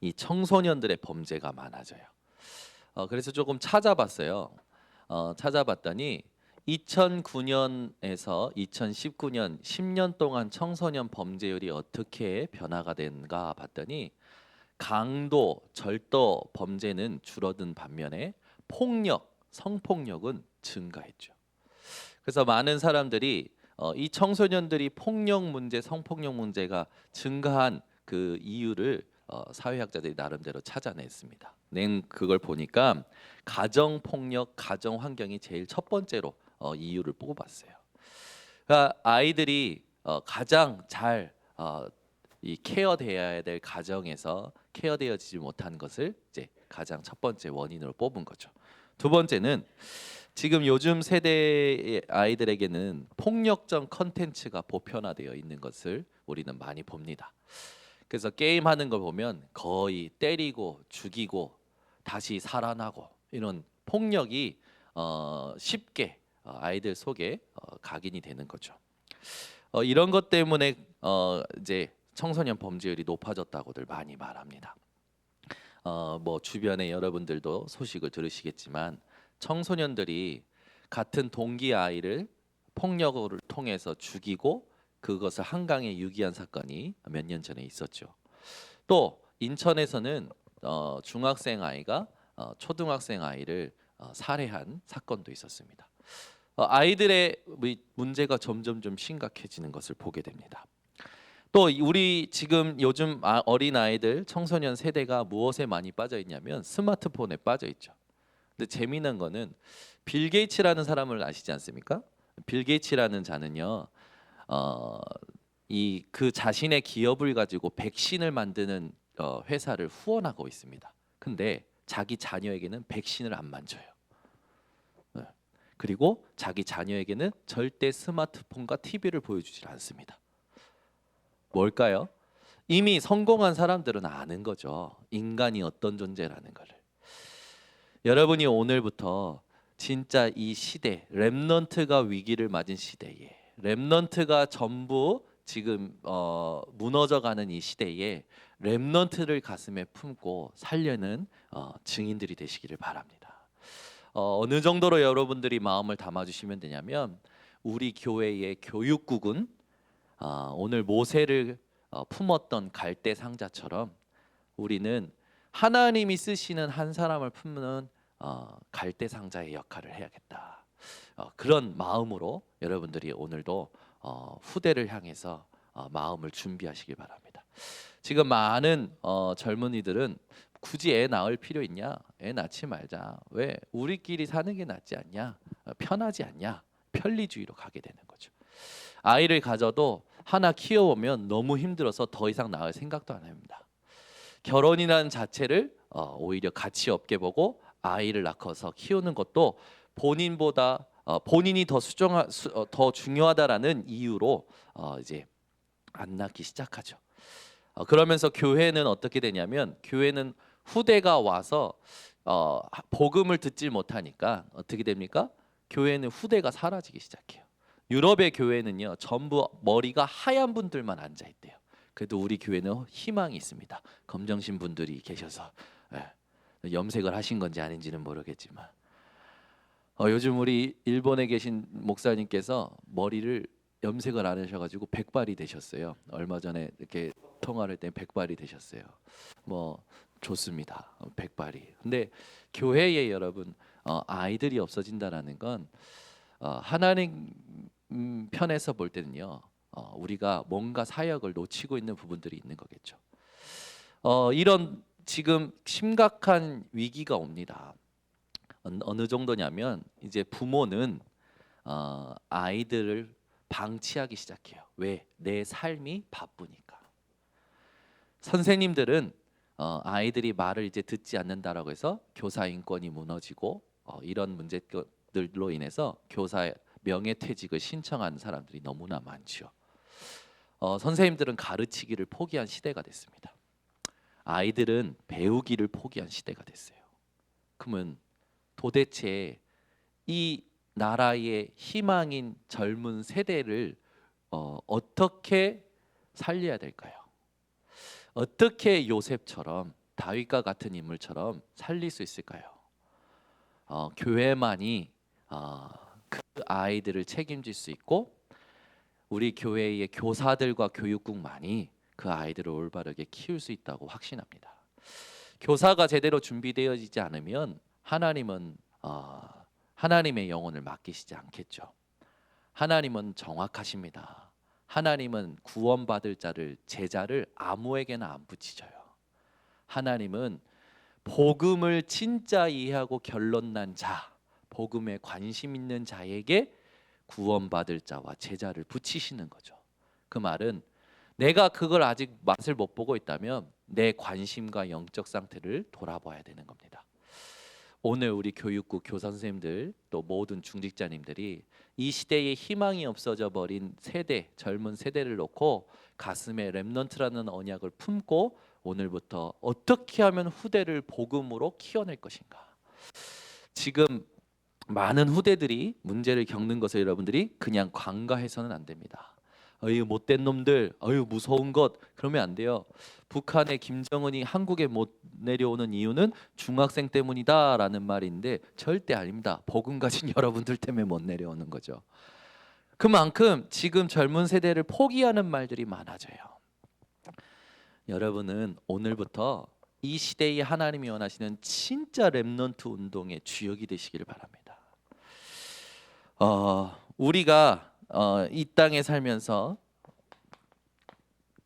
이 청소년들의 범죄가 많아져요. 그래서 조금 찾아봤어요. 찾아봤더니 2009년에서 2019년 10년 동안 청소년 범죄율이 어떻게 변화가 된가 봤더니 강도, 절도 범죄는 줄어든 반면에 폭력, 성폭력은 증가했죠. 그래서 많은 사람들이 이 청소년들이 폭력 문제, 성폭력 문제가 증가한 그 이유를 사회학자들이 나름대로 찾아냈습니다. 그걸 보니까 가정 폭력, 가정 환경이 제일 첫 번째로 이유를 뽑았어요. 그러니까 아이들이 가장 잘 이 케어돼야 될 가정에서 케어되어지지 못한 것을 이제 가장 첫 번째 원인으로 뽑은 거죠. 두 번째는 지금 요즘 세대의 아이들에게는 폭력적 컨텐츠가 보편화되어 있는 것을 우리는 많이 봅니다. 그래서 게임하는 걸 보면 거의 때리고 죽이고 다시 살아나고 이런 폭력이 쉽게 아이들 속에 각인이 되는 거죠. 이런 것 때문에 이제 청소년 범죄율이 높아졌다고들 많이 말합니다. 뭐 주변에 여러분들도 소식을 들으시겠지만 청소년들이 같은 동기 아이를 폭력을 통해서 죽이고 그것을 한강에 유기한 사건이 몇 년 전에 있었죠. 또 인천에서는 중학생 아이가 초등학생 아이를 살해한 사건도 있었습니다. 아이들의 문제가 점점 좀 심각해지는 것을 보게 됩니다. 또 우리 지금 요즘 어린 아이들 청소년 세대가 무엇에 많이 빠져 있냐면 스마트폰에 빠져 있죠. 근데 재미난 거는 빌 게이츠라는 사람을 아시지 않습니까? 빌 게이츠라는 자는요, 이 그 자신의 기업을 가지고 백신을 만드는 회사를 후원하고 있습니다. 근데 자기 자녀에게는 백신을 안 만져요. 네. 그리고 자기 자녀에게는 절대 스마트폰과 TV를 보여주질 않습니다. 뭘까요? 이미 성공한 사람들은 아는 거죠. 인간이 어떤 존재라는 것을. 여러분이 오늘부터 진짜 이 시대, 렘넌트가 위기를 맞은 시대에, 렘넌트가 전부 지금 무너져가는 이 시대에 렘넌트를 가슴에 품고 살려는 증인들이 되시기를 바랍니다. 어느 정도로 여러분들이 마음을 담아주시면 되냐면 우리 교회의 교육국은 오늘 모세를 품었던 갈대 상자처럼 우리는 하나님이 쓰시는 한 사람을 품는 갈대 상자의 역할을 해야겠다. 그런 마음으로 여러분들이 오늘도 후대를 향해서 마음을 준비하시기 바랍니다. 지금 많은 젊은이들은 굳이 애 낳을 필요 있냐? 애 낳지 말자. 왜? 우리끼리 사는 게 낫지 않냐? 편하지 않냐? 편리주의로 가게 되는 거죠. 아이를 가져도 하나 키워보면 너무 힘들어서 더 이상 낳을 생각도 안 합니다. 결혼이라는 자체를 오히려 가치 없게 보고 아이를 낳아서 키우는 것도 본인보다 본인이 더 중요하다라는 이유로 이제 안 낳기 시작하죠. 그러면서 교회는 어떻게 되냐면 교회는 후대가 와서 복음을 듣지 못하니까 어떻게 됩니까? 교회는 후대가 사라지기 시작해요. 유럽의 교회는요 전부 머리가 하얀 분들만 앉아 있대요. 그래도 우리 교회는 희망이 있습니다. 검정신 분들이 계셔서 염색을 하신 건지 아닌지는 모르겠지만 요즘 우리 일본에 계신 목사님께서 머리를 염색을 안 하셔가지고 백발이 되셨어요. 얼마 전에 이렇게 통화를 할 때 백발이 되셨어요. 뭐 좋습니다. 백발이. 근데 교회에 여러분 아이들이 없어진다라는 건 하나님 편에서 볼 때는요 우리가 뭔가 사역을 놓치고 있는 부분들이 있는 거겠죠. 이런 지금 심각한 위기가 옵니다. 어느 정도냐면 이제 부모는 아이들을 방치하기 시작해요. 왜? 내 삶이 바쁘니까. 선생님들은 아이들이 말을 이제 듣지 않는다라고 해서 교사 인권이 무너지고 이런 문제들로 인해서 교사 명예퇴직을 신청하는 사람들이 너무나 많죠. 선생님들은 가르치기를 포기한 시대가 됐습니다. 아이들은 배우기를 포기한 시대가 됐어요. 그러면 도대체 이 나라의 희망인 젊은 세대를 어떻게 살려야 될까요? 어떻게 요셉처럼 다윗과 같은 인물처럼 살릴 수 있을까요? 교회만이 그 아이들을 책임질 수 있고 우리 교회의 교사들과 교육국만이 그 아이들을 올바르게 키울 수 있다고 확신합니다. 교사가 제대로 준비되어지지 않으면 하나님은 하나님의 영혼을 맡기시지 않겠죠. 하나님은 정확하십니다. 하나님은 구원받을 자를 제자를 아무에게나 안 붙이셔요. 하나님은 복음을 진짜 이해하고 결론난 자, 복음에 관심 있는 자에게 구원받을 자와 제자를 붙이시는 거죠. 그 말은 내가 그걸 아직 맛을 못 보고 있다면 내 관심과 영적 상태를 돌아봐야 되는 겁니다. 오늘 우리 교육국 교사 선생님들 또 모든 중직자님들이 이 시대에 희망이 없어져 버린 세대, 젊은 세대를 놓고 가슴에 렘넌트라는 언약을 품고 오늘부터 어떻게 하면 후대를 복음으로 키워낼 것인가. 지금 많은 후대들이 문제를 겪는 것을 여러분들이 그냥 간과해서는 안 됩니다. 어유 못된 놈들, 어유 무서운 것 그러면 안 돼요. 북한의 김정은이 한국에 못 내려오는 이유는 중학생 때문이다라는 말인데 절대 아닙니다. 복음 가진 여러분들 때문에 못 내려오는 거죠. 그만큼 지금 젊은 세대를 포기하는 말들이 많아져요. 여러분은 오늘부터 이 시대에 하나님이 원하시는 진짜 렘넌트 운동의 주역이 되시기를 바랍니다. 우리가 이 땅에 살면서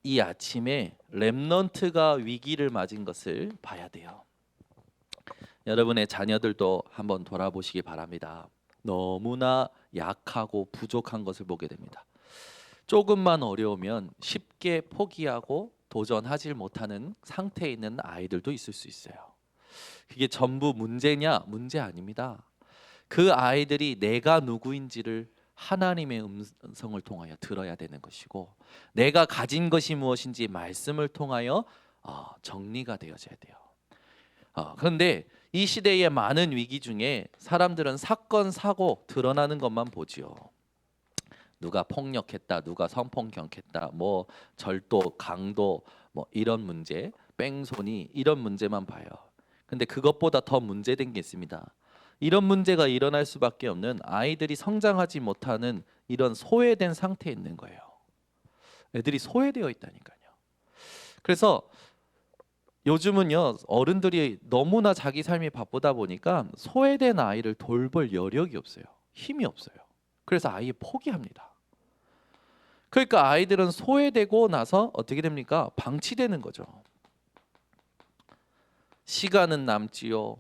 이 아침에 렘넌트가 위기를 맞은 것을 봐야 돼요. 여러분의 자녀들도 한번 돌아보시기 바랍니다. 너무나 약하고 부족한 것을 보게 됩니다. 조금만 어려우면 쉽게 포기하고 도전하지 못하는 상태에 있는 아이들도 있을 수 있어요. 그게 전부 문제냐? 문제 아닙니다. 그 아이들이 내가 누구인지를 하나님의 음성을 통하여 들어야 되는 것이고 내가 가진 것이 무엇인지 말씀을 통하여 정리가 되어져야 돼요. 그런데 이 시대의 많은 위기 중에 사람들은 사건 사고 드러나는 것만 보지요. 누가 폭력했다, 누가 성폭행했다, 뭐 절도, 강도, 뭐 이런 문제, 뺑소니 이런 문제만 봐요. 근데 그것보다 더 문제된 게 있습니다. 이런 문제가 일어날 수밖에 없는 아이들이 성장하지 못하는 이런 소외된 상태에 있는 거예요. 애들이 소외되어 있다니까요. 그래서 요즘은요 어른들이 너무나 자기 삶이 바쁘다 보니까 소외된 아이를 돌볼 여력이 없어요. 힘이 없어요. 그래서 아예 포기합니다. 그러니까 아이들은 소외되고 나서 어떻게 됩니까? 방치되는 거죠. 시간은 남지요.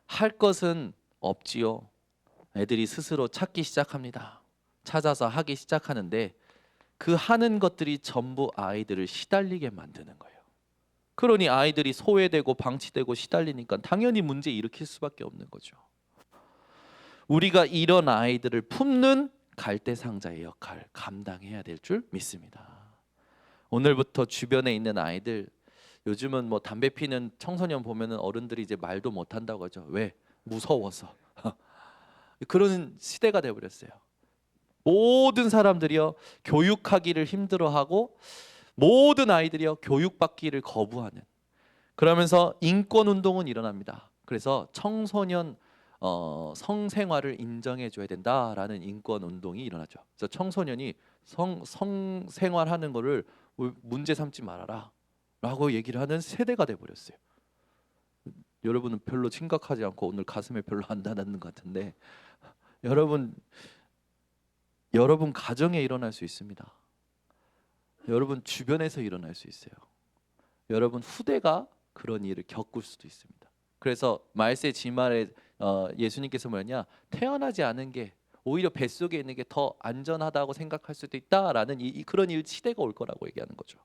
할 것은 없지요. 애들이 스스로 찾기 시작합니다. 찾아서 하기 시작하는데 그 하는 것들이 전부 아이들을 시달리게 만드는 거예요. 그러니 아이들이 소외되고 방치되고 시달리니까 당연히 문제 일으킬 수밖에 없는 거죠. 우리가 이런 아이들을 품는 갈대상자의 역할 감당해야 될 줄 믿습니다. 오늘부터 주변에 있는 아이들, 요즘은 뭐 담배 피는 청소년 보면은 어른들이 이제 말도 못 한다고 하죠. 왜? 무서워서. 그런 시대가 돼 버렸어요. 모든 사람들이요 교육하기를 힘들어하고 모든 아이들이요 교육받기를 거부하는, 그러면서 인권 운동은 일어납니다. 그래서 청소년 성생활을 인정해 줘야 된다라는 인권 운동이 일어나죠. 그래서 청소년이 성생활하는 거를 문제 삼지 말아라 라고 얘기를 하는 세대가 돼 버렸어요. 여러분은 별로 심각하지 않고 오늘 가슴에 별로 안 닿는 것 같은데 여러분 가정에 일어날 수 있습니다. 여러분 주변에서 일어날 수 있어요. 여러분 후대가 그런 일을 겪을 수도 있습니다. 그래서 말세 지말에 예수님께서 뭐냐, 태어나지 않은 게 오히려 뱃속에 있는 게 더 안전하다고 생각할 수도 있다라는 그런 시대가 올 거라고 얘기하는 거죠.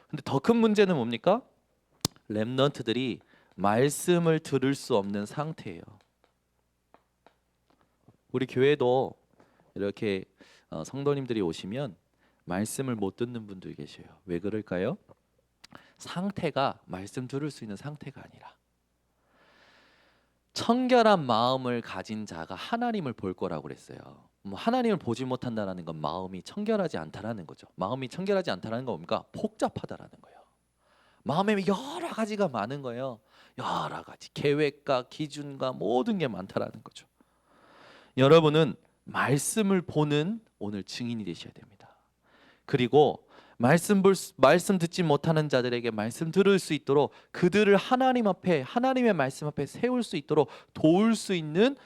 근데 더 큰 문제는 뭡니까? 렘넌트들이 말씀을 들을 수 없는 상태예요. 우리 교회도 이렇게 성도님들이 오시면 말씀을 못 듣는 분들이 계셔요. 왜 그럴까요? 상태가 말씀 들을 수 있는 상태가 아니라 청결한 마음을 가진 자가 하나님을 볼 거라고 그랬어요. 뭐 하나님을 보지 못한다는 건 마음이 청결하지 않다라는 거죠. 마음이 청결하지 않다는 건 뭡니까? 복잡하다라는 거예요. 마음에 여러 가지가 많은 거예요. 여러 가지 계획과 기준과 모든 게 많다라는 거죠. 여러분은 말씀을 보는 오늘 증인이 되셔야 됩니다. 그리고 말씀 듣지 못하는 자들에게 말씀 들을 수 있도록 그들을 하나님 앞에, 하나님의 말씀 앞에 세울 수 있도록 도울 수 있는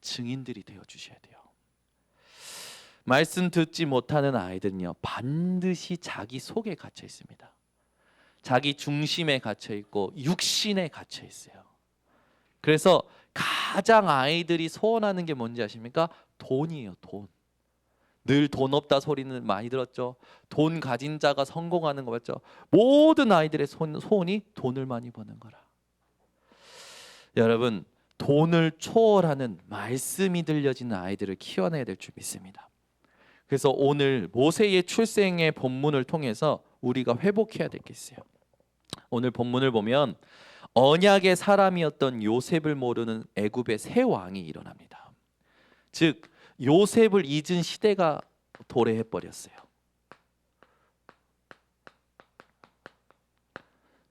증인들이 되어 주셔야 돼요. 말씀 듣지 못하는 아이들은요, 반드시 자기 속에 갇혀 있습니다. 자기 중심에 갇혀 있고 육신에 갇혀 있어요. 그래서 가장 아이들이 소원하는 게 뭔지 아십니까? 돈이에요. 돈. 늘 돈 없다 소리는 많이 들었죠. 돈 가진 자가 성공하는 거 맞죠? 모든 아이들의 소원이 돈을 많이 버는 거라. 여러분, 돈을 초월하는 말씀이 들려지는 아이들을 키워내야 될 줄 믿습니다. 그래서 오늘 모세의 출생의 본문을 통해서 우리가 회복해야 될 게 있어요. 오늘 본문을 보면 언약의 사람이었던 요셉을 모르는 애굽의 새 왕이 일어납니다. 즉 요셉을 잊은 시대가 도래해 버렸어요.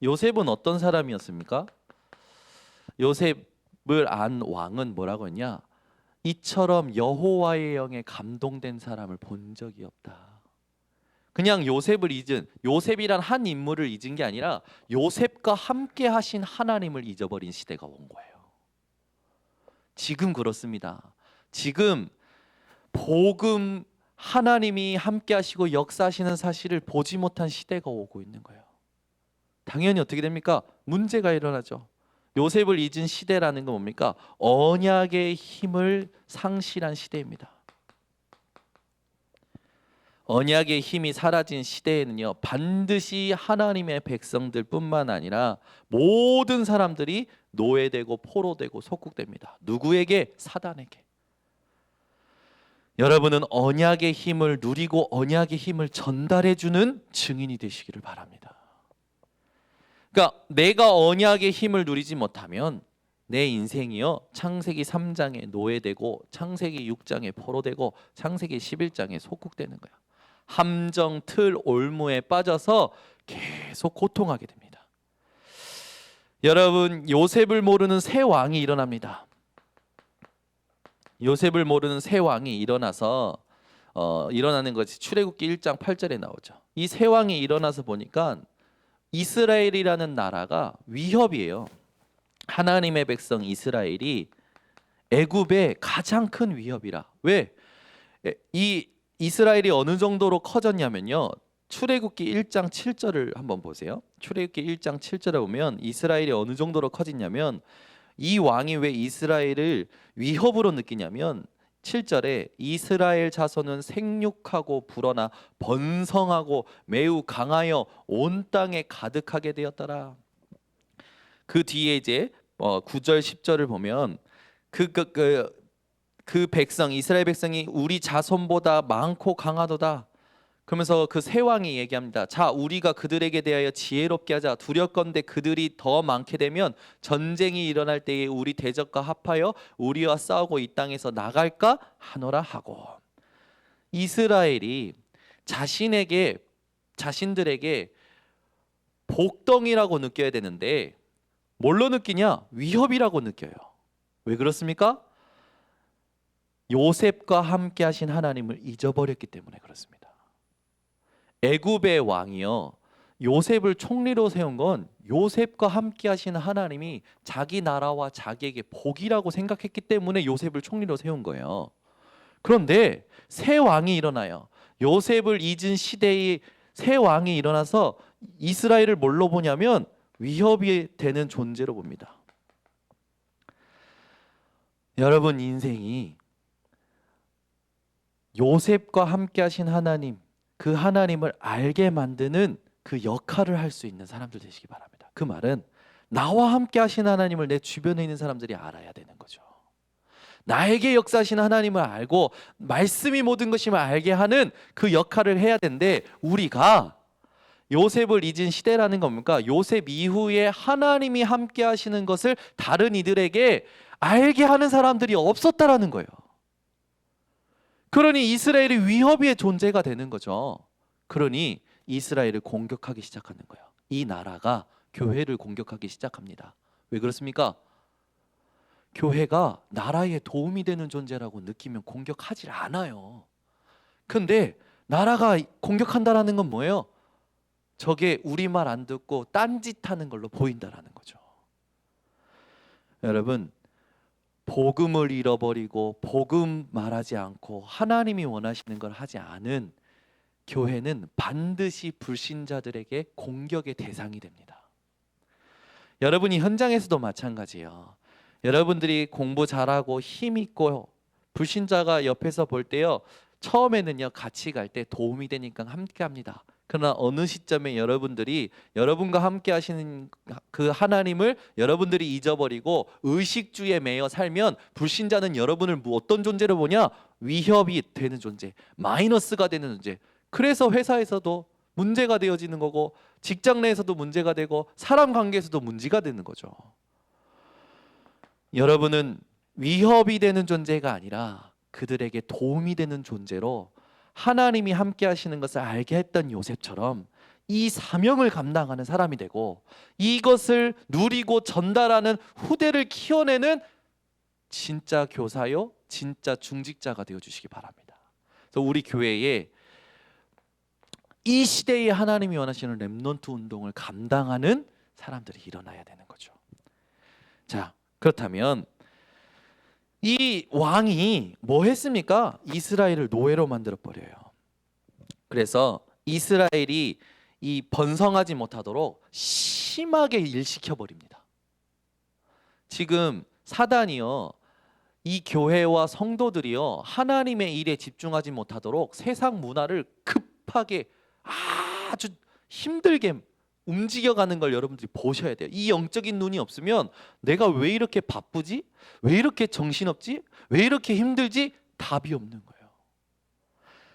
요셉은 어떤 사람이었습니까? 요셉을 안 왕은 뭐라고 했냐? 이처럼 여호와의 영에 감동된 사람을 본 적이 없다. 그냥 요셉을 잊은, 요셉이란 한 인물을 잊은 게 아니라 요셉과 함께 하신 하나님을 잊어버린 시대가 온 거예요. 지금 그렇습니다. 지금 복음, 하나님이 함께 하시고 역사하시는 사실을 보지 못한 시대가 오고 있는 거예요. 당연히 어떻게 됩니까? 문제가 일어나죠. 요셉을 잊은 시대라는 건 뭡니까? 언약의 힘을 상실한 시대입니다. 언약의 힘이 사라진 시대에는요, 반드시 하나님의 백성들뿐만 아니라 모든 사람들이 노예되고 포로되고 속국됩니다. 누구에게? 사단에게. 여러분은 언약의 힘을 누리고 언약의 힘을 전달해주는 증인이 되시기를 바랍니다. 그러니까 내가 언약의 힘을 누리지 못하면 내 인생이요, 창세기 3장에 노예되고 창세기 6장에 포로되고 창세기 11장에 속국되는 거야. 함정, 틀, 올무에 빠져서 계속 고통하게 됩니다. 여러분, 요셉을 모르는 새 왕이 일어납니다. 요셉을 모르는 새 왕이 일어나서 일어나는 것이 출애굽기 1장 8절에 나오죠. 이 새 왕이 일어나서 보니까 이스라엘이라는 나라가 위협이에요. 하나님의 백성 이스라엘이 애굽의 가장 큰 위협이라. 왜? 이 이스라엘이 어느 정도로 커졌냐면요, 출애굽기 1장 7절을 한번 보세요. 출애굽기 1장 7절에 보면 이스라엘이 어느 정도로 커지냐면, 이 왕이 왜 이스라엘을 위협으로 느끼냐면 7절에 이스라엘 자손은 생육하고 불어나 번성하고 매우 강하여 온 땅에 가득하게 되었더라. 그 뒤에 이제 9절 10절을 보면 그 백성, 이스라엘 백성이 우리 자손보다 많고 강하도다. 그러면서 그 새 왕이 얘기합니다. 자, 우리가 그들에게 대하여 지혜롭게 하자. 두렵건대 그들이 더 많게 되면 전쟁이 일어날 때에 우리 대적과 합하여 우리와 싸우고 이 땅에서 나갈까 하노라 하고. 이스라엘이 자신들에게 복덩이라고 느껴야 되는데 뭘로 느끼냐? 위협이라고 느껴요. 왜 그렇습니까? 요셉과 함께 하신 하나님을 잊어버렸기 때문에 그렇습니다. 애굽의 왕이요, 요셉을 총리로 세운 건 요셉과 함께 하신 하나님이 자기 나라와 자기에게 복이라고 생각했기 때문에 요셉을 총리로 세운 거예요. 그런데 새 왕이 일어나요. 요셉을 잊은 시대의 새 왕이 일어나서 이스라엘을 뭘로 보냐면 위협이 되는 존재로 봅니다. 여러분 인생이 요셉과 함께 하신 하나님, 그 하나님을 알게 만드는 그 역할을 할 수 있는 사람들 되시기 바랍니다. 그 말은 나와 함께 하신 하나님을 내 주변에 있는 사람들이 알아야 되는 거죠. 나에게 역사하신 하나님을 알고 말씀이 모든 것임을 알게 하는 그 역할을 해야 되는데, 우리가 요셉을 잊은 시대라는 겁니까? 요셉 이후에 하나님이 함께 하시는 것을 다른 이들에게 알게 하는 사람들이 없었다라는 거예요. 그러니 이스라엘이 위협의 존재가 되는 거죠. 그러니 이스라엘을 공격하기 시작하는 거예요. 이 나라가 교회를 공격하기 시작합니다. 왜 그렇습니까? 교회가 나라에 도움이 되는 존재라고 느끼면 공격하지 않아요. 근데 나라가 공격한다라는 건 뭐예요? 저게 우리 말 안 듣고 딴짓하는 걸로 보인다라는 거죠. 여러분, 복음을 잃어버리고 복음 말하지 않고 하나님이 원하시는 걸 하지 않은 교회는 반드시 불신자들에게 공격의 대상이 됩니다. 여러분이 현장에서도 마찬가지예요. 여러분들이 공부 잘하고 힘 있고 불신자가 옆에서 볼 때요, 처음에는요 같이 갈 때 도움이 되니까 함께 합니다. 그러나 어느 시점에 여러분들이 여러분과 함께 하시는 그 하나님을 여러분들이 잊어버리고 의식주의에 매여 살면 불신자는 여러분을 어떤 존재로 보냐? 위협이 되는 존재, 마이너스가 되는 존재. 그래서 회사에서도 문제가 되어지는 거고 직장 내에서도 문제가 되고 사람 관계에서도 문제가 되는 거죠. 여러분은 위협이 되는 존재가 아니라 그들에게 도움이 되는 존재로 하나님이 함께 하시는 것을 알게 했던 요셉처럼 이 사명을 감당하는 사람이 되고 이것을 누리고 전달하는 후대를 키워내는 진짜 교사요, 진짜 중직자가 되어주시기 바랍니다. 그래서 우리 교회에 이 시대에 하나님이 원하시는 렘넌트 운동을 감당하는 사람들이 일어나야 되는 거죠. 자, 그렇다면 이 왕이 뭐 했습니까? 이스라엘을 노예로 만들어 버려요. 그래서 이스라엘이 이 번성하지 못하도록 심하게 일시켜 버립니다. 지금 사단이요, 이 교회와 성도들이요 하나님의 일에 집중하지 못하도록 세상 문화를 급하게 아주 힘들게 움직여가는 걸 여러분들이 보셔야 돼요. 이 영적인 눈이 없으면 내가 왜 이렇게 바쁘지? 왜 이렇게 정신없지? 왜 이렇게 힘들지? 답이 없는 거예요.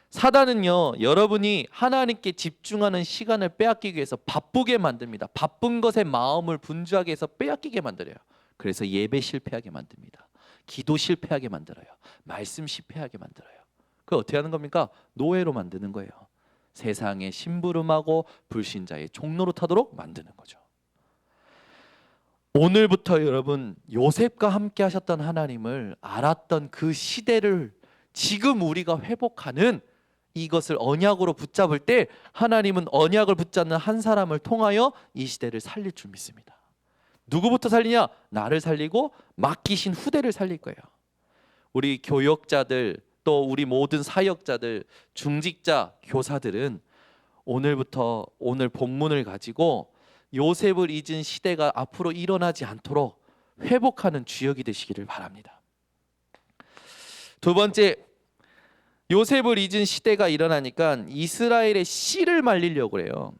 사단은요 여러분이 하나님께 집중하는 시간을 빼앗기기 위해서 바쁘게 만듭니다. 바쁜 것에 마음을 분주하게 해서 빼앗기게 만들어요. 그래서 예배 실패하게 만듭니다. 기도 실패하게 만들어요. 말씀 실패하게 만들어요. 그걸 어떻게 하는 겁니까? 노예로 만드는 거예요. 세상의 심부름하고 불신자의 종로로 타도록 만드는 거죠. 오늘부터 여러분 요셉과 함께 하셨던 하나님을 알았던 그 시대를 지금 우리가 회복하는 이것을 언약으로 붙잡을 때 하나님은 언약을 붙잡는 한 사람을 통하여 이 시대를 살릴 줄 믿습니다. 누구부터 살리냐? 나를 살리고 맡기신 후대를 살릴 거예요. 우리 교역자들 또 우리 모든 사역자들, 중직자, 교사들은 오늘부터 오늘 본문을 가지고 요셉을 잊은 시대가 앞으로 일어나지 않도록 회복하는 주역이 되시기를 바랍니다. 두 번째, 요셉을 잊은 시대가 일어나니까 이스라엘의 씨를 말리려고 해요.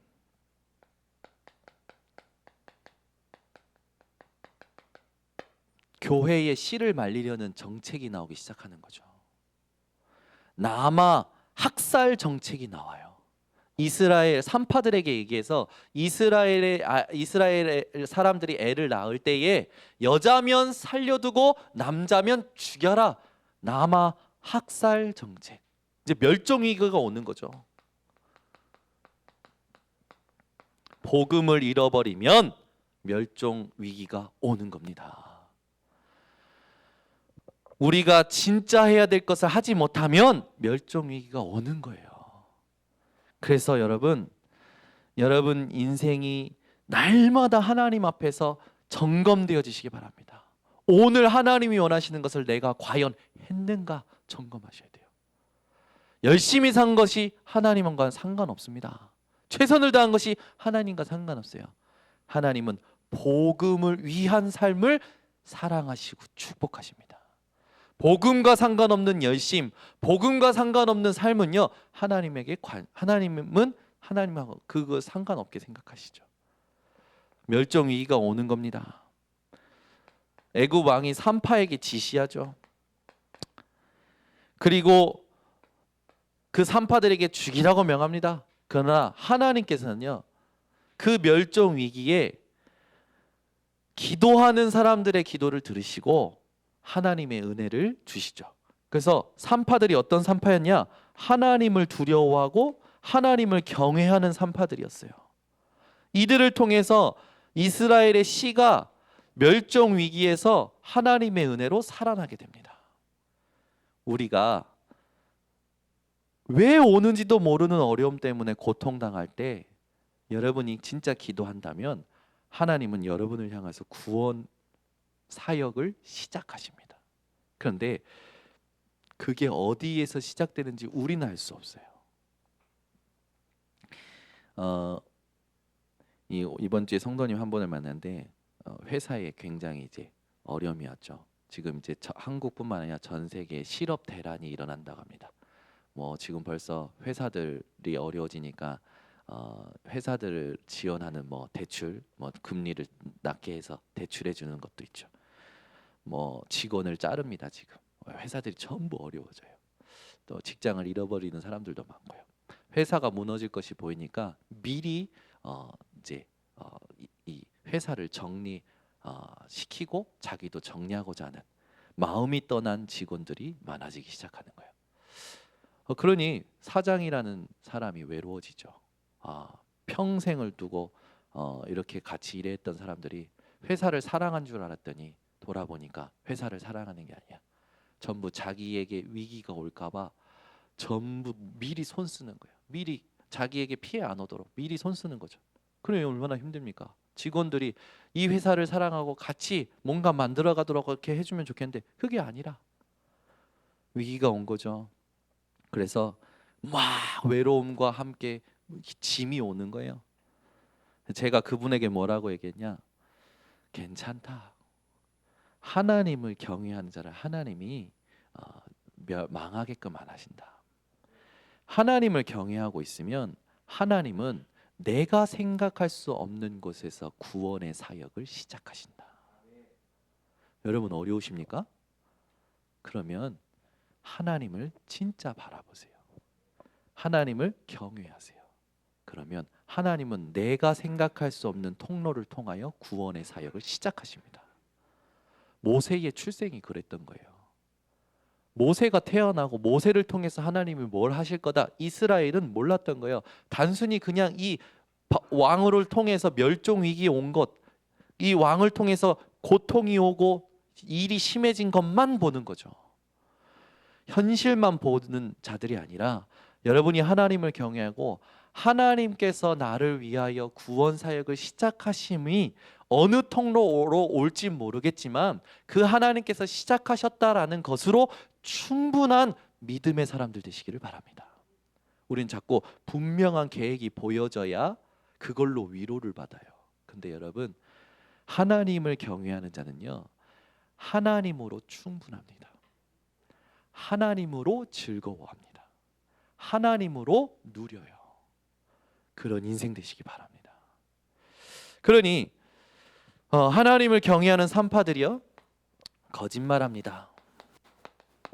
교회의 씨를 말리려는 정책이 나오기 시작하는 거죠. 남아 학살 정책이 나와요. 이스라엘 산파들에게 얘기해서 이스라엘의 사람들이 애를 낳을 때에 여자면 살려두고 남자면 죽여라. 남아 학살 정책. 이제 멸종 위기가 오는 거죠. 복음을 잃어버리면 멸종 위기가 오는 겁니다. 우리가 진짜 해야 될 것을 하지 못하면 멸종 위기가 오는 거예요. 그래서 여러분 인생이 날마다 하나님 앞에서 점검되어지시기 바랍니다. 오늘 하나님이 원하시는 것을 내가 과연 했는가 점검하셔야 돼요. 열심히 산 것이 하나님과 상관없습니다. 최선을 다한 것이 하나님과 상관없어요. 하나님은 복음을 위한 삶을 사랑하시고 축복하십니다. 복음과 상관없는 열심, 복음과 상관없는 삶은요 하나님은 하나님하고 그거 상관없게 생각하시죠. 멸종 위기가 오는 겁니다. 애굽 왕이 산파에게 지시하죠. 그리고 그 산파들에게 죽이라고 명합니다. 그러나 하나님께서는요 그 멸종 위기에 기도하는 사람들의 기도를 들으시고 하나님의 은혜를 주시죠. 그래서 산파들이 어떤 산파였냐? 하나님을 두려워하고 하나님을 경외하는 산파들이었어요. 이들을 통해서 이스라엘의 씨가 멸종 위기에서 하나님의 은혜로 살아나게 됩니다. 우리가 왜 오는지도 모르는 어려움 때문에 고통당할 때 여러분이 진짜 기도한다면 하나님은 여러분을 향해서 구원 사역을 시작하십니다. 그런데 그게 어디에서 시작되는지 우리는 알 수 없어요. 이번 주에 성도님 한 분을 만났는데 회사에 굉장히 이제 어려움이 왔죠. 지금 이제 한국뿐만 아니라 전 세계에 실업 대란이 일어난다고 합니다. 뭐 지금 벌써 회사들이 어려워지니까 회사들을 지원하는 뭐 대출, 뭐 금리를 낮게 해서 대출해 주는 것도 있죠. 뭐 직원을 자릅니다. 지금 회사들이 전부 어려워져요. 또 직장을 잃어버리는 사람들도 많고요. 회사가 무너질 것이 보이니까 미리 이제 이 회사를 정리 시키고 자기도 정리하고자 하는 마음이 떠난 직원들이 많아지기 시작하는 거예요. 그러니 사장이라는 사람이 외로워지죠. 평생을 두고 이렇게 같이 일했던 사람들이 회사를 사랑한 줄 알았더니 돌아보니까 회사를 사랑하는 게 아니야. 전부 자기에게 위기가 올까봐 전부 미리 손 쓰는 거예요. 미리 자기에게 피해 안 오도록 미리 손 쓰는 거죠. 그래 얼마나 힘듭니까? 직원들이 이 회사를 사랑하고 같이 뭔가 만들어가도록 그렇게 해주면 좋겠는데 그게 아니라 위기가 온 거죠. 그래서 막 외로움과 함께 짐이 오는 거예요. 제가 그분에게 뭐라고 얘기했냐? 괜찮다. 하나님을 경외하는 자를 하나님이 망하게끔 안 하신다. 하나님을 경외하고 있으면 하나님은 내가 생각할 수 없는 곳에서 구원의 사역을 시작하신다. 여러분 어려우십니까? 그러면 하나님을 진짜 바라보세요. 하나님을 경외하세요. 그러면 하나님은 내가 생각할 수 없는 통로를 통하여 구원의 사역을 시작하십니다. 모세의 출생이 그랬던 거예요. 모세가 태어나고 모세를 통해서 하나님이 뭘 하실 거다 이스라엘은 몰랐던 거예요. 단순히 그냥 이 왕을 통해서 멸종 위기 온 것, 이 왕을 통해서 고통이 오고 일이 심해진 것만 보는 거죠. 현실만 보는 자들이 아니라 여러분이 하나님을 경외하고 하나님께서 나를 위하여 구원 사역을 시작하심이 어느 통로로 올지 모르겠지만 그 하나님께서 시작하셨다라는 것으로 충분한 믿음의 사람들 되시기를 바랍니다. 우린 자꾸 분명한 계획이 보여져야 그걸로 위로를 받아요. 근데 여러분 하나님을 경외하는 자는요 하나님으로 충분합니다. 하나님으로 즐거워합니다. 하나님으로 누려요. 그런 인생 되시기 바랍니다. 그러니 하나님을 경외하는 산파들이요 거짓말합니다.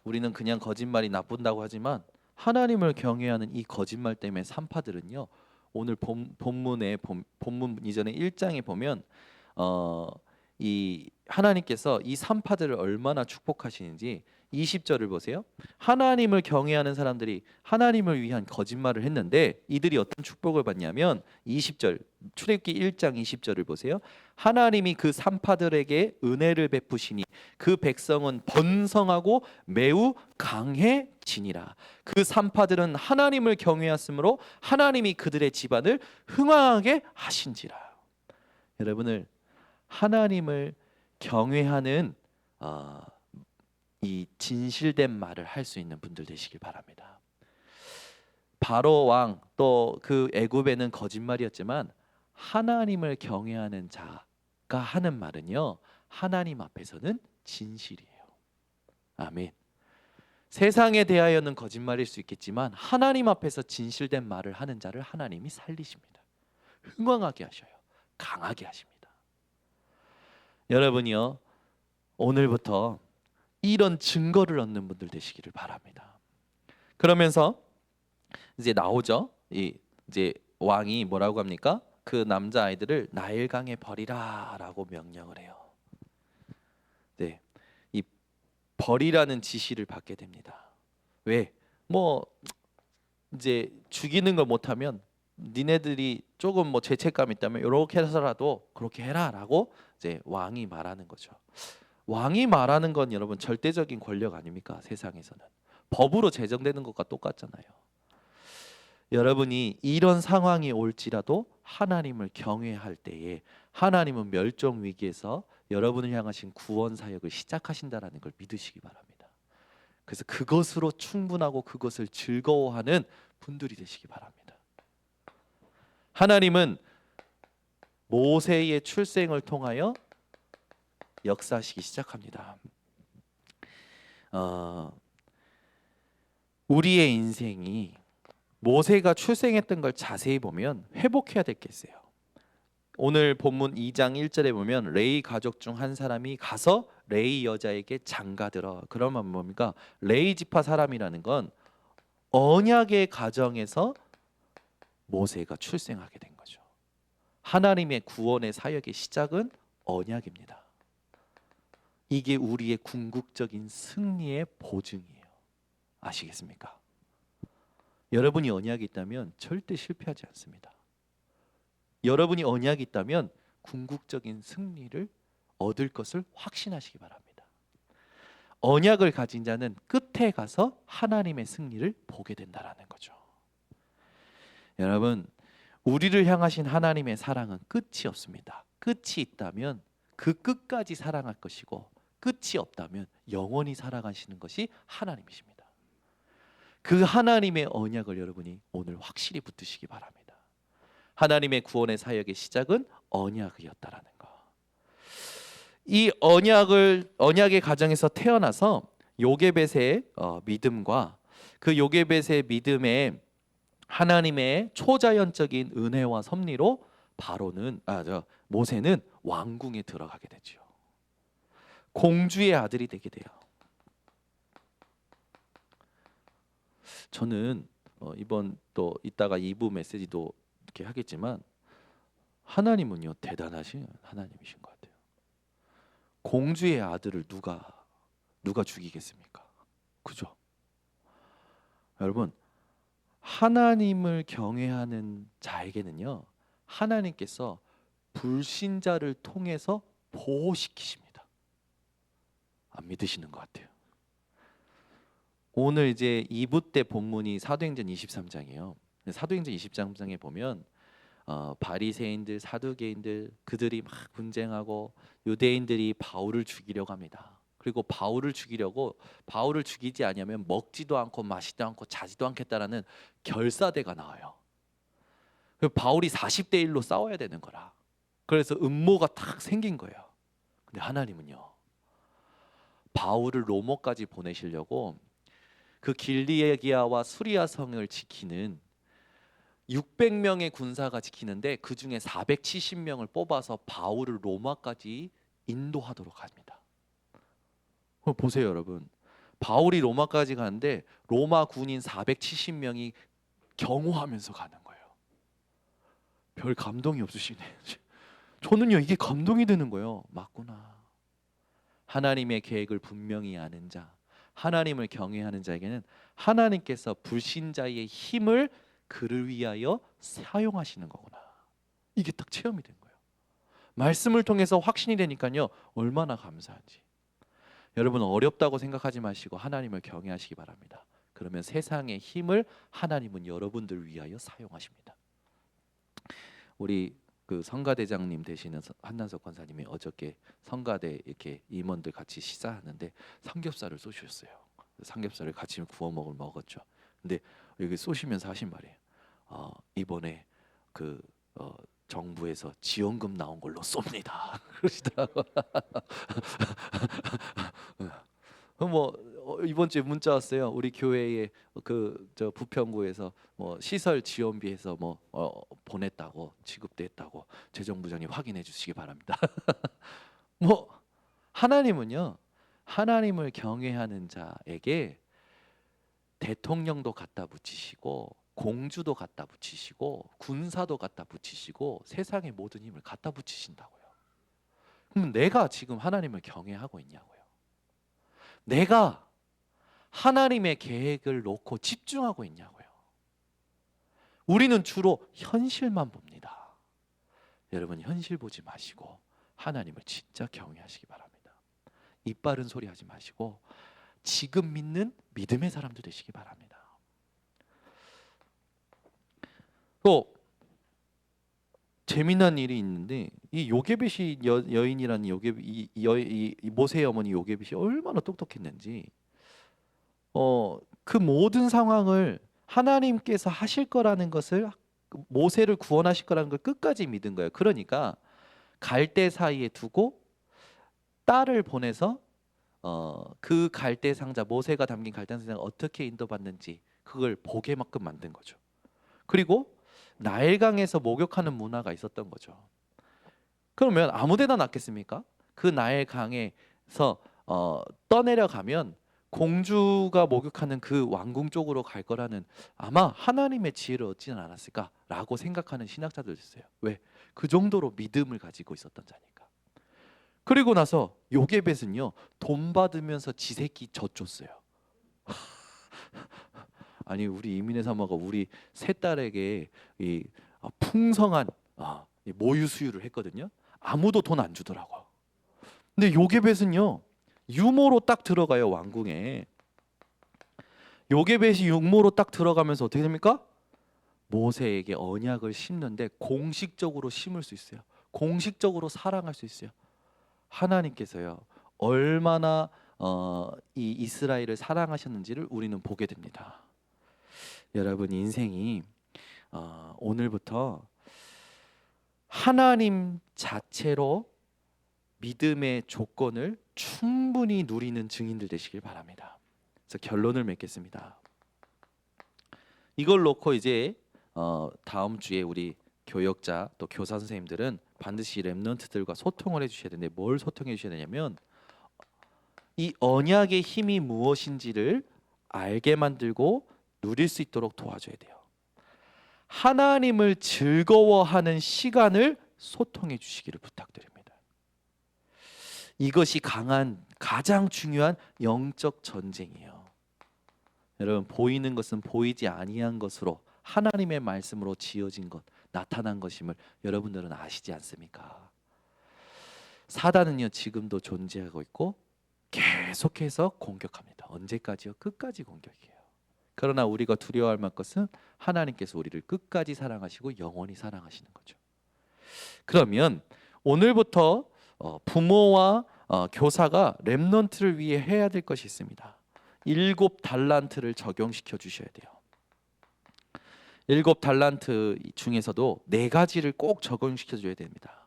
우리는 그냥 거짓말이 나쁜다고 하지만 하나님을 경외하는 이 거짓말 때문에 산파들은요 오늘 본문 이전에 1장에 보면 이 하나님께서 이 산파들을 얼마나 축복하시는지 20절을 보세요. 하나님을 경외하는 사람들이 하나님을 위한 거짓말을 했는데 이들이 어떤 축복을 받냐면 20절 출애굽기 1장 20절을 보세요. 하나님이 그 산파들에게 은혜를 베푸시니 그 백성은 번성하고 매우 강해지니라. 그 산파들은 하나님을 경외하므로 하나님이 그들의 집안을 흥왕하게 하신지라. 여러분을 하나님을 경외하는 이 진실된 말을 할 수 있는 분들 되시길 바랍니다. 바로 왕 또 그 애굽에는 거짓말이었지만 하나님을 경외하는 자가 하는 말은요 하나님 앞에서는 진실이에요. 아멘. 세상에 대하여는 거짓말일 수 있겠지만 하나님 앞에서 진실된 말을 하는 자를 하나님이 살리십니다. 흥왕하게 하셔요. 강하게 하십니다. 여러분이요 오늘부터 이런 증거를 얻는 분들 되시기를 바랍니다. 그러면서 이제 나오죠. 이제 왕이 뭐라고 합니까? 그 남자 아이들을 나일강에 버리라라고 명령을 해요. 네, 이 버리라는 지시를 받게 됩니다. 왜? 뭐 이제 죽이는 걸 못하면 니네들이 조금 뭐 죄책감 있다면 이렇게 해서라도 그렇게 해라라고 이제 왕이 말하는 거죠. 왕이 말하는 건 여러분 절대적인 권력 아닙니까? 세상에서는 법으로 제정되는 것과 똑같잖아요. 여러분이 이런 상황이 올지라도 하나님을 경외할 때에 하나님은 멸종 위기에서 여러분을 향하신 구원 사역을 시작하신다라는 걸 믿으시기 바랍니다. 그래서 그것으로 충분하고 그것을 즐거워하는 분들이 되시기 바랍니다. 하나님은 모세의 출생을 통하여 역사하시기 시작합니다. 우리의 인생이 모세가 출생했던 걸 자세히 보면 회복해야 될 게 있어요. 오늘 본문 2장 1절에 보면 레위 가족 중 한 사람이 가서 레위 여자에게 장가들어. 그러면 뭡니까? 레위 지파 사람이라는 건 언약의 가정에서 모세가 출생하게 된 거죠. 하나님의 구원의 사역의 시작은 언약입니다. 이게 우리의 궁극적인 승리의 보증이에요. 아시겠습니까? 여러분이 언약이 있다면 절대 실패하지 않습니다. 여러분이 언약이 있다면 궁극적인 승리를 얻을 것을 확신하시기 바랍니다. 언약을 가진 자는 끝에 가서 하나님의 승리를 보게 된다라는 거죠. 여러분, 우리를 향하신 하나님의 사랑은 끝이 없습니다. 끝이 있다면 그 끝까지 사랑할 것이고 끝이 없다면 영원히 살아가시는 것이 하나님이십니다. 그 하나님의 언약을 여러분이 오늘 확실히 붙드시기 바랍니다. 하나님의 구원의 사역의 시작은 언약이었다라는 거. 이 언약의 가정에서 태어나서 요게벳의 믿음과 그 요게벳의 믿음의 하나님의 초자연적인 은혜와 섭리로 모세는 왕궁에 들어가게 되죠. 공주의 아들이 되게 돼요. 저는 이번 또 이따가 2부 메시지도 이렇게 하겠지만 하나님은요 대단하신 하나님이신 것 같아요. 공주의 아들을 누가 죽이겠습니까? 그죠? 여러분, 하나님을 경외하는 자에게는요 하나님께서 불신자를 통해서 보호시키십니다. 안 믿으시는 것 같아요. 오늘 이제 2부 때 본문이 사도행전 23장이에요. 사도행전 23장에 보면 바리새인들, 사두개인들 그들이 막 분쟁하고 유대인들이 바울을 죽이려고 합니다. 그리고 바울을 죽이지 않으면 먹지도 않고 마시지도 않고 자지도 않겠다라는 결사대가 나와요. 바울이 40대 1로 싸워야 되는 거라. 그래서 음모가 탁 생긴 거예요. 근데 하나님은요 바울을 로마까지 보내시려고 그 길리기아와 수리아 성을 지키는 600명의 군사가 지키는데 그 중에 470명을 뽑아서 바울을 로마까지 인도하도록 합니다. 보세요 여러분, 바울이 로마까지 가는데 로마 군인 470명이 경호하면서 가는 거예요. 별 감동이 없으시네. 저는요 이게 감동이 되는 거예요. 맞구나. 하나님의 계획을 분명히 아는 자, 하나님을 경외하는 자에게는 하나님께서 불신자의 힘을 그를 위하여 사용하시는 거구나. 이게 딱 체험이 된 거예요. 말씀을 통해서 확신이 되니까요 얼마나 감사한지. 여러분 어렵다고 생각하지 마시고 하나님을 경외하시기 바랍니다. 그러면 세상의 힘을 하나님은 여러분들 위하여 사용하십니다. 우리 그 성가대장님 되시는 한난석 권사님이 어저께 성가대 이렇게 임원들 같이 식사하는데 삼겹살을 쏘셨어요. 삼겹살을 같이 구워 먹었죠. 근데 여기 쏘시면서 하신 말이에요. 이번에 그 정부에서 지원금 나온 걸로 쏩니다. 그러시더라고. 이번 주에 문자 왔어요. 우리 교회에 저 부평구에서 뭐 시설 지원비해서 보냈다고 지급됐다고 재정부장님 확인해 주시기 바랍니다. 하나님은요 하나님을 경외하는 자에게 대통령도 갖다 붙이시고 공주도 갖다 붙이시고 군사도 갖다 붙이시고 세상의 모든 힘을 갖다 붙이신다고요. 그럼 내가 지금 하나님을 경외하고 있냐고요. 내가 하나님의 계획을 놓고 집중하고 있냐고요. 우리는 주로 현실만 봅니다. 여러분 현실 보지 마시고 하나님을 진짜 경외하시기 바랍니다. 입 바른 소리 하지 마시고 지금 믿는 믿음의 사람들 되시기 바랍니다. 또 재미난 일이 있는데 이 요게벳이 여인이라는 이 모세의 어머니 요게벳이 얼마나 똑똑했는지 그 모든 상황을 하나님께서 하실 거라는 것을 모세를 구원하실 거라는 걸 끝까지 믿은 거예요. 그러니까 갈대 사이에 두고 딸을 보내서 그 갈대 상자 모세가 담긴 갈대 상자가 어떻게 인도받는지 그걸 보게만큼 만든 거죠. 그리고 나일강에서 목욕하는 문화가 있었던 거죠. 그러면 아무데나 낫겠습니까? 그 나일강에서 떠내려가면 공주가 목욕하는 그 왕궁 쪽으로 갈 거라는 아마 하나님의 지혜를 얻지는 않았을까라고 생각하는 신학자들 있어요. 왜? 그 정도로 믿음을 가지고 있었던 자니까. 그리고 나서 요게벳은요 돈 받으면서 지 새끼 젖줬어요. 아니 우리 이민혜 사모가 우리 세 딸에게 이 풍성한 이 모유 수유를 했거든요. 아무도 돈 안 주더라고. 근데 요게벳은요 유모로 딱 들어가요 왕궁에. 요게벳이 유모로 딱 들어가면서 어떻게 됩니까? 모세에게 언약을 심는데 공식적으로 심을 수 있어요. 공식적으로 사랑할 수 있어요. 하나님께서요 얼마나 이 이스라엘을 사랑하셨는지를 우리는 보게 됩니다. 여러분 인생이 오늘부터 하나님 자체로 믿음의 조건을 충분히 누리는 증인들 되시길 바랍니다. 그래서 결론을 맺겠습니다. 이걸 놓고 이제 다음 주에 우리 교역자 또 교사 선생님들은 반드시 렘넌트들과 소통을 해주셔야 되는데 뭘 소통해 주셔야 되냐면 이 언약의 힘이 무엇인지를 알게 만들고 누릴 수 있도록 도와줘야 돼요. 하나님을 즐거워하는 시간을 소통해 주시기를 부탁드립니다. 이것이 가장 중요한 영적 전쟁이에요. 여러분 보이는 것은 보이지 아니한 것으로 하나님의 말씀으로 지어진 것, 나타난 것임을 여러분들은 아시지 않습니까? 사단은요 지금도 존재하고 있고 계속해서 공격합니다. 언제까지요? 끝까지 공격해요. 그러나 우리가 두려워할 만한 것은 하나님께서 우리를 끝까지 사랑하시고 영원히 사랑하시는 거죠. 그러면 오늘부터 부모와 교사가 렘넌트를 위해 해야 될 것이 있습니다. 7 달란트를 적용시켜 주셔야 돼요. 7 달란트 중에서도 4가지를 꼭 적용시켜 줘야 됩니다.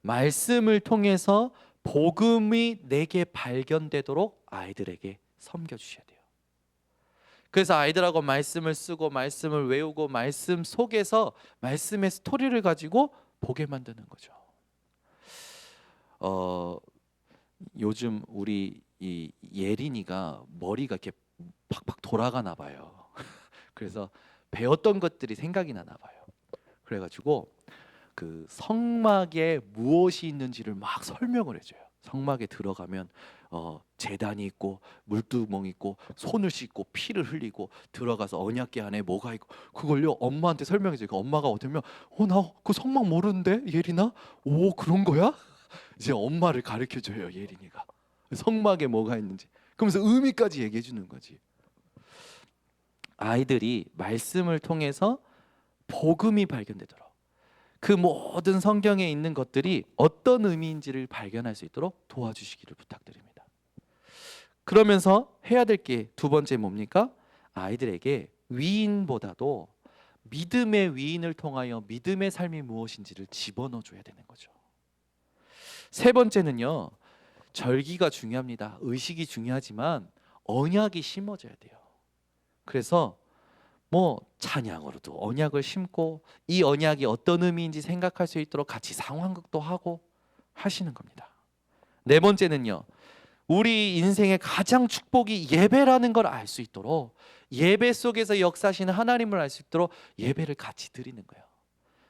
말씀을 통해서 복음이 내게 발견되도록 아이들에게 섬겨 주셔야 돼요. 그래서 아이들하고 말씀을 쓰고 말씀을 외우고 말씀 속에서 말씀의 스토리를 가지고 보게 만드는 거죠. 요즘 우리 이 예린이가 머리가 이렇게 팍팍 돌아가나 봐요. 그래서 배웠던 것들이 생각이 나나 봐요. 그래가지고 그 성막에 무엇이 있는지를 막 설명을 해줘요. 성막에 들어가면 제단이 있고 물두멍이 있고 손을 씻고 피를 흘리고 들어가서 언약궤 안에 뭐가 있고 그걸요 엄마한테 설명해줘요. 엄마가 어쩌면 나 그 성막 모르는데 예린아? 오 그런 거야? 이제 엄마를 가르쳐줘요 예린이가 성막에 뭐가 있는지. 그러면서 의미까지 얘기해 주는 거지. 아이들이 말씀을 통해서 복음이 발견되도록 그 모든 성경에 있는 것들이 어떤 의미인지를 발견할 수 있도록 도와주시기를 부탁드립니다. 그러면서 해야 될 게 2번째 뭡니까? 아이들에게 위인보다도 믿음의 위인을 통하여 믿음의 삶이 무엇인지를 집어넣어 줘야 되는 거죠. 3번째는요. 절기가 중요합니다. 의식이 중요하지만 언약이 심어져야 돼요. 그래서 찬양으로도 언약을 심고 이 언약이 어떤 의미인지 생각할 수 있도록 같이 상황극도 하고 하시는 겁니다. 4번째는요. 우리 인생의 가장 축복이 예배라는 걸 알 수 있도록 예배 속에서 역사하시는 하나님을 알 수 있도록 예배를 같이 드리는 거예요.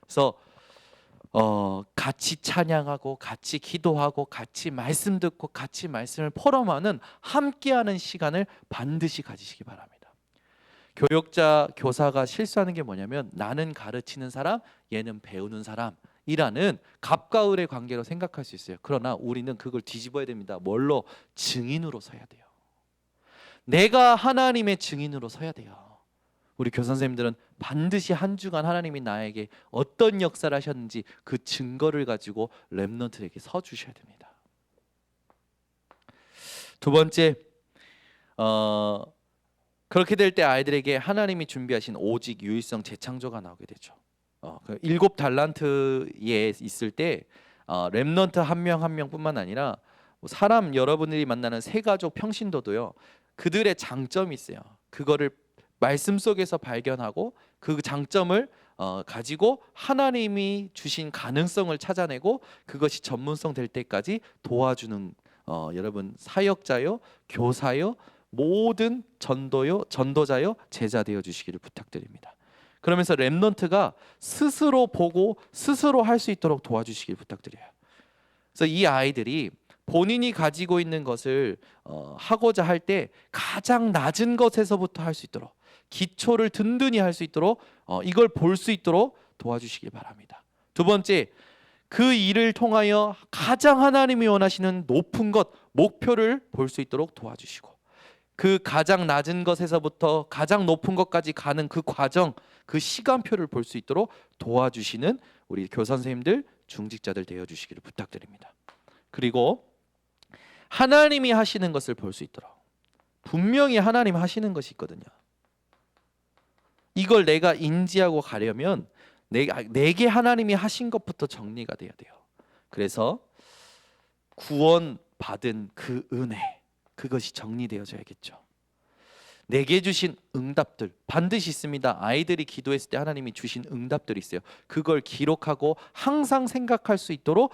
그래서 같이 찬양하고 같이 기도하고 같이 말씀 듣고 같이 말씀을 포럼하는 함께하는 시간을 반드시 가지시기 바랍니다. 교육자, 교사가 실수하는 게 뭐냐면 나는 가르치는 사람, 얘는 배우는 사람이라는 갑과 을의 관계로 생각할 수 있어요. 그러나 우리는 그걸 뒤집어야 됩니다. 뭘로? 증인으로 서야 돼요. 내가 하나님의 증인으로 서야 돼요. 우리 교사 선생님들은 반드시 한 주간 하나님이 나에게 어떤 역사를 하셨는지 그 증거를 가지고 렘넌트에게 서 주셔야 됩니다. 두 번째, 그렇게 될 때 아이들에게 하나님이 준비하신 오직 유일성 재창조가 나오게 되죠. 7달란트에 있을 때 렘넌트 한 명 한 명뿐만 아니라 사람 여러분들이 만나는 세 가족 평신도도요. 그들의 장점이 있어요. 그거를 말씀 속에서 발견하고 그 장점을 가지고 하나님이 주신 가능성을 찾아내고 그것이 전문성 될 때까지 도와주는 여러분 사역자요, 교사요, 모든 전도요, 전도자요, 제자 되어 주시기를 부탁드립니다. 그러면서 렘넌트가 스스로 보고 스스로 할 수 있도록 도와주시길 부탁드려요. 그래서 이 아이들이 본인이 가지고 있는 것을 하고자 할 때 가장 낮은 것에서부터 할 수 있도록 기초를 든든히 할 수 있도록 이걸 볼 수 있도록 도와주시기 바랍니다. 두 번째, 그 일을 통하여 가장 하나님이 원하시는 높은 것, 목표를 볼 수 있도록 도와주시고 그 가장 낮은 것에서부터 가장 높은 것까지 가는 그 과정, 그 시간표를 볼 수 있도록 도와주시는 우리 교사 선생님들, 중직자들 되어 주시기를 부탁드립니다. 그리고 하나님이 하시는 것을 볼 수 있도록 분명히 하나님 하시는 것이 있거든요. 이걸 내가 인지하고 가려면 내게 하나님이 하신 것부터 정리가 돼야 돼요. 그래서 구원 받은 그 은혜, 그것이 정리되어져야겠죠. 내게 주신 응답들 반드시 있습니다. 아이들이 기도했을 때 하나님이 주신 응답들이 있어요. 그걸 기록하고 항상 생각할 수 있도록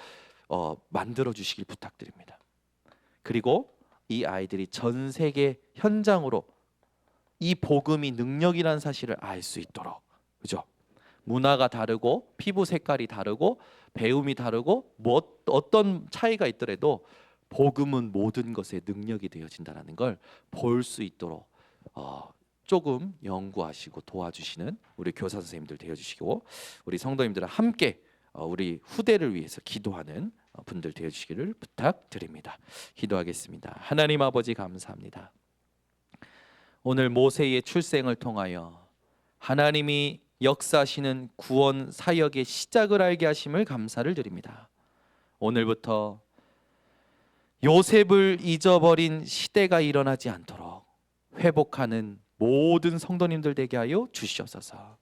만들어 주시길 부탁드립니다. 그리고 이 아이들이 전 세계 현장으로 이 복음이 능력이라는 사실을 알 수 있도록, 그죠? 문화가 다르고 피부 색깔이 다르고 배움이 다르고 어떤 차이가 있더라도 복음은 모든 것의 능력이 되어진다는 걸 볼 수 있도록 조금 연구하시고 도와주시는 우리 교사 선생님들 되어주시고 우리 성도님들은 함께 우리 후대를 위해서 기도하는 분들 되어주시기를 부탁드립니다. 기도하겠습니다. 하나님 아버지 감사합니다. 오늘 모세의 출생을 통하여 하나님이 역사하시는 구원 사역의 시작을 알게 하심을 감사를 드립니다. 오늘부터 요셉을 잊어버린 시대가 일어나지 않도록 회복하는 모든 성도님들 되게 하여 주시옵소서.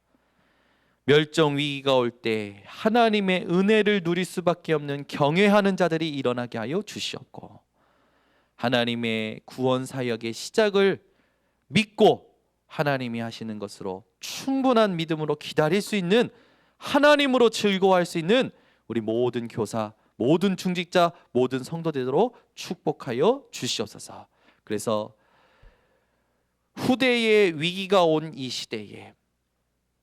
멸종 위기가 올 때 하나님의 은혜를 누릴 수밖에 없는 경외하는 자들이 일어나게 하여 주시옵고 하나님의 구원 사역의 시작을 믿고 하나님이 하시는 것으로 충분한 믿음으로 기다릴 수 있는 하나님으로 즐거워할 수 있는 우리 모든 교사, 모든 중직자, 모든 성도들로 축복하여 주시옵소서. 그래서 후대의 위기가 온 이 시대에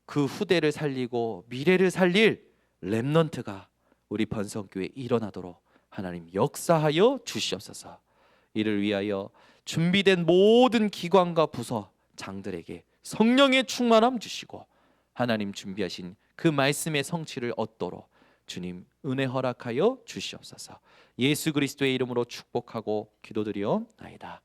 그 후대를 살리고 미래를 살릴 렘넌트가 우리 번성교회에 일어나도록 하나님 역사하여 주시옵소서. 이를 위하여 준비된 모든 기관과 부서 장들에게 성령의 충만함 주시고 하나님 준비하신 그 말씀의 성취를 얻도록 주님 은혜 허락하여 주시옵소서. 예수 그리스도의 이름으로 축복하고 기도드리옵나이다.